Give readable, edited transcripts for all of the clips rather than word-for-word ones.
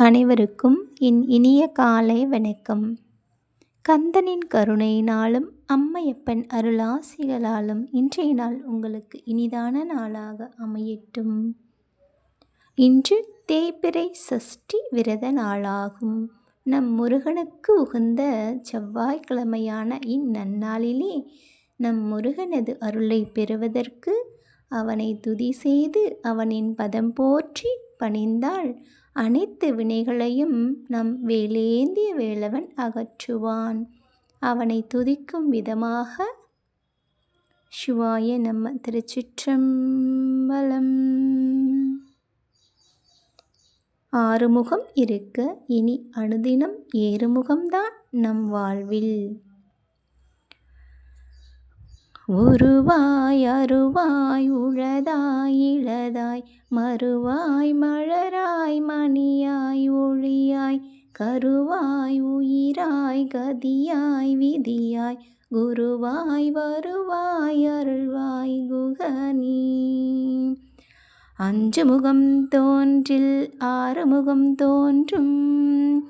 அனைவருக்கும் என் இனிய காலை வணக்கம். கந்தனின் கருணையினாலும் அம்மையப்பன் அருளாசிகளாலும் இன்றைய நாள் உங்களுக்கு இனிதான நாளாக அமையட்டும். இன்று தேய்பிறை சஷ்டி விரத நாளாகும். நம் முருகனுக்கு உகந்த செவ்வாய்க்கிழமையான இந்நன்னாளிலே நம் முருகனது அருளை பெறுவதற்கு அவனை துதி செய்து அவனின் பதம் போற்றி பணிந்தால் அனைத்து வினைகளையும் நம் வேலேந்திய வேலவன் அகற்றுவான். அவனை துதிக்கும் விதமாக சிவாய நம. திருச்சிற்றம்பலம். ஆறுமுகம் இருக்க இனி அனுதினம் ஏறுமுகம்தான் நம் வாழ்வில். உருவாய் அருவாய் உளதாய் இளதாய் மறுவாய் மலராய் மணியாய் ஒளியாய் கருவாய் உயிராய் கதியாய் விதியாய் குருவாய் வருவாய் அருள்வாய் குகனீ. அஞ்சு முகம் தோன்றில் ஆறுமுகம் தோன்றும்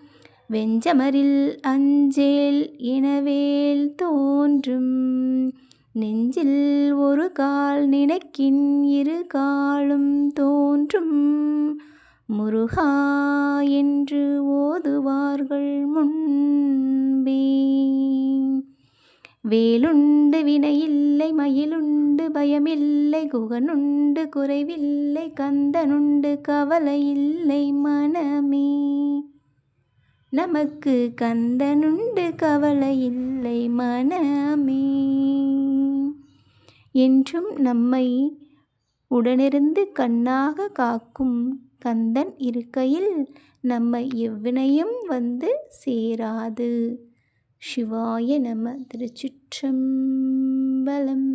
வெஞ்சமரில் அஞ்சேல் எனவேல் தோன்றும் நெஞ்சில் ஒரு கால் நினைக்கின் இரு காலும் தோன்றும் முருகா என்று ஓதுவார்கள் முன்பே. வேலுண்டு வினையில்லை மயிலுண்டு பயமில்லை குகனுண்டு குறைவில்லை கந்தனுண்டு கவலையில்லை மனமே. நமக்கு கந்தனுண்டு கவலையில்லை மனமே. என்றும் நம்மை உடனிருந்து கண்ணாக காக்கும் கந்தன் இருக்கையில் நம்மை எவ்வினையும் வந்து சேராது. சிவாய நம. திருச்சிற்றம்பலம்.